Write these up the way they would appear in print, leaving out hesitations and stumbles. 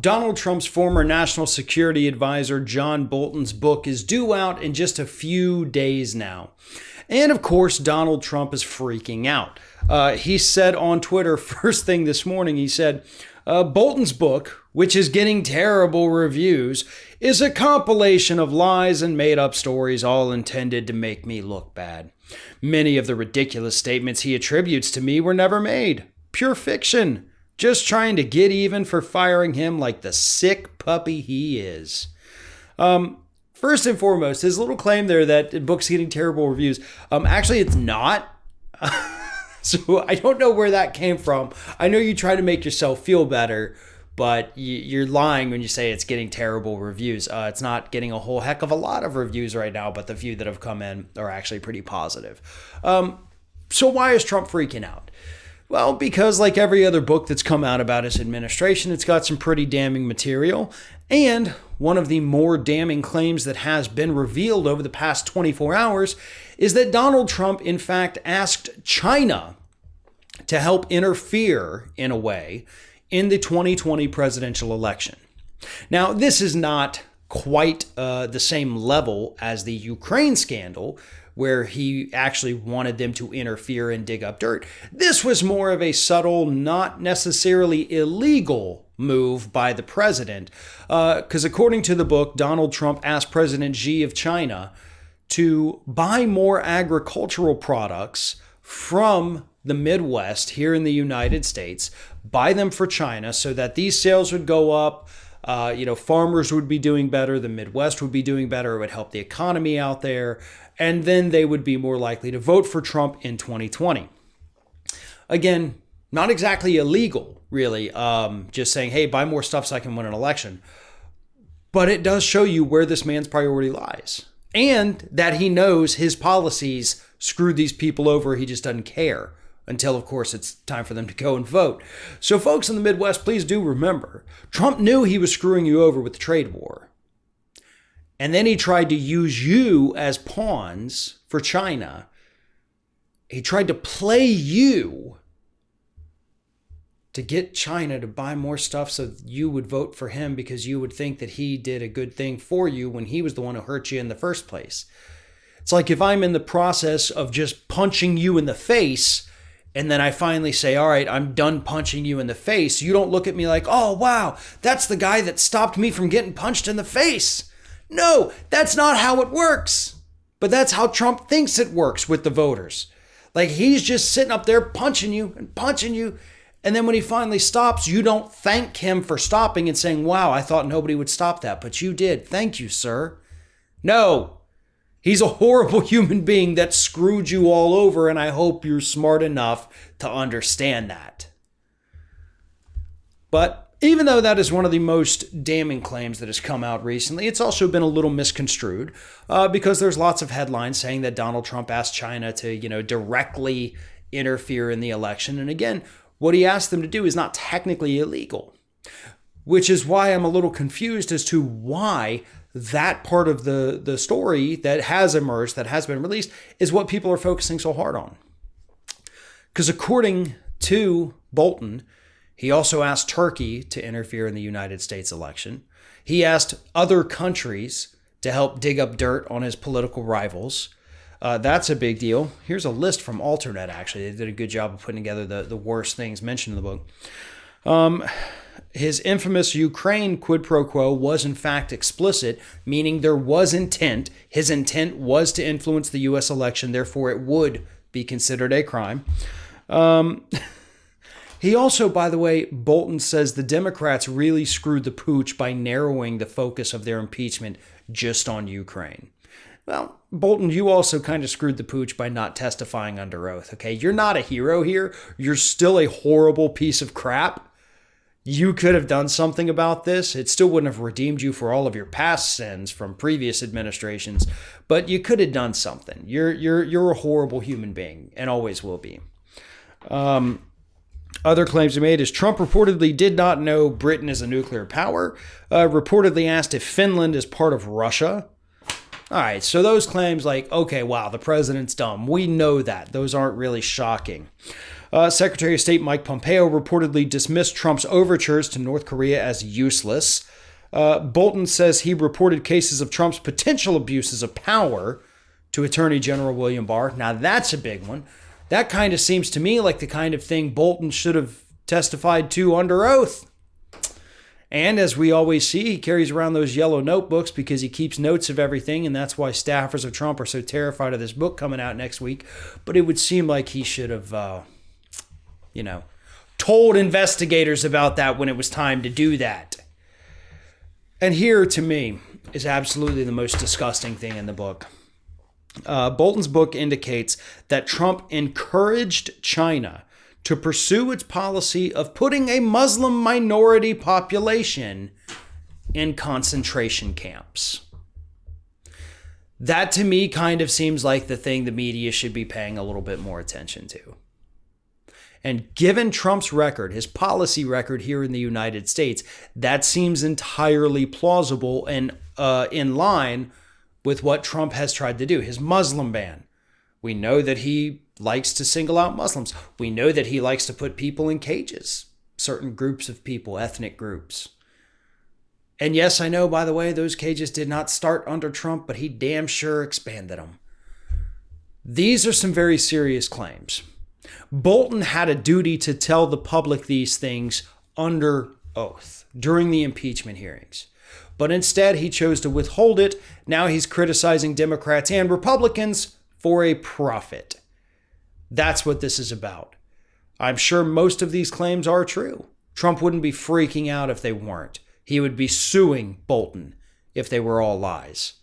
Donald Trump's former national security advisor, John Bolton's book, is due out in just a few days now. And of course, Donald Trump is freaking out. He said on Twitter, first thing this morning, he said, Bolton's book, which is getting terrible reviews, is a compilation of lies and made-up stories all intended to make me look bad. Many of the ridiculous statements he attributes to me were never made. Pure fiction. Just trying to get even for firing him like the sick puppy he is. First and foremost, his little claim there that the book's getting terrible reviews, actually it's not. So I don't know where that came from. I know you try to make yourself feel better, but you're lying when you say it's getting terrible reviews. It's not getting a whole heck of a lot of reviews right now, but the few that have come in are actually pretty positive. So why is Trump freaking out? Well, because like every other book that's come out about his administration, it's got some pretty damning material. And one of the more damning claims that has been revealed over the past 24 hours is that Donald Trump, in fact, asked China to help interfere, in a way, in the 2020 presidential election. Now, this is not quite the same level as the Ukraine scandal, where he actually wanted them to interfere and dig up dirt. This was more of a subtle, not necessarily illegal move by the president, because according to the book, Donald Trump asked President Xi of China to buy more agricultural products from the Midwest here in the United States, buy them for China so that these sales would go up. Farmers would be doing better. The Midwest would be doing better. It would help the economy out there. And then they would be more likely to vote for Trump in 2020. Again, not exactly illegal, really. Just saying, hey, buy more stuff so I can win an election. But it does show you where this man's priority lies. And that he knows his policies screwed these people over. He just doesn't care. Until, of course, it's time for them to go and vote. So folks in the Midwest, please do remember, Trump knew he was screwing you over with the trade war. And then he tried to use you as pawns for China. He tried to play you to get China to buy more stuff so you would vote for him because you would think that he did a good thing for you when he was the one who hurt you in the first place. It's like if I'm in the process of just punching you in the face, and then I finally say, all right, I'm done punching you in the face. You don't look at me like, oh, wow, that's the guy that stopped me from getting punched in the face. No, that's not how it works. But that's how Trump thinks it works with the voters. Like he's just sitting up there punching you. And then when he finally stops, you don't thank him for stopping and saying, wow, I thought nobody would stop that. But you did. Thank you, sir. No. He's a horrible human being that screwed you all over, and I hope you're smart enough to understand that. But even though that is one of the most damning claims that has come out recently, it's also been a little misconstrued because there's lots of headlines saying that Donald Trump asked China to, directly interfere in the election. And again, what he asked them to do is not technically illegal, which is why I'm a little confused as to why that part of the story that has emerged, that has been released, is what people are focusing so hard on. Because according to Bolton, he also asked Turkey to interfere in the United States election. He asked other countries to help dig up dirt on his political rivals. That's a big deal. Here's a list from Alternet, actually. They did a good job of putting together the worst things mentioned in the book. His infamous Ukraine quid pro quo was in fact explicit, meaning there was intent. His intent was to influence the U.S. election, therefore it would be considered a crime. He also, by the way, Bolton says the Democrats really screwed the pooch by narrowing the focus of their impeachment just on Ukraine. Well, Bolton, you also kind of screwed the pooch by not testifying under oath, okay? You're not a hero here. You're still a horrible piece of crap. You could have done something about this. It still wouldn't have redeemed you for all of your past sins from previous administrations, but you could have done something. You're a horrible human being and always will be. Other claims he made is Trump reportedly did not know Britain is a nuclear power, reportedly asked if Finland is part of Russia. All right, so those claims like, okay, wow, the president's dumb. We know that. Those aren't really shocking. Secretary of State Mike Pompeo reportedly dismissed Trump's overtures to North Korea as useless. Bolton says he reported cases of Trump's potential abuses of power to Attorney General William Barr. Now that's a big one. That kind of seems to me like the kind of thing Bolton should have testified to under oath. And as we always see, he carries around those yellow notebooks because he keeps notes of everything, and that's why staffers of Trump are so terrified of this book coming out next week. But it would seem like he should have, told investigators about that when it was time to do that. And here, to me, is absolutely the most disgusting thing in the book. Bolton's book indicates that Trump encouraged China to pursue its policy of putting a Muslim minority population in concentration camps. That to me kind of seems like the thing the media should be paying a little bit more attention to. And given Trump's record, his policy record here in the United States, that seems entirely plausible and in line with what Trump has tried to do. His Muslim ban. We know that he likes to single out Muslims. We know that he likes to put people in cages, certain groups of people, ethnic groups. And yes, I know, by the way, those cages did not start under Trump, but he damn sure expanded them. These are some very serious claims. Bolton had a duty to tell the public these things under oath during the impeachment hearings. But instead, he chose to withhold it. Now he's criticizing Democrats and Republicans for a profit. That's what this is about. I'm sure most of these claims are true. Trump wouldn't be freaking out if they weren't. He would be suing Bolton if they were all lies.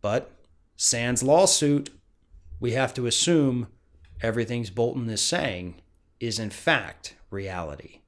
But sans lawsuit, we have to assume everything Bolton is saying is in fact reality.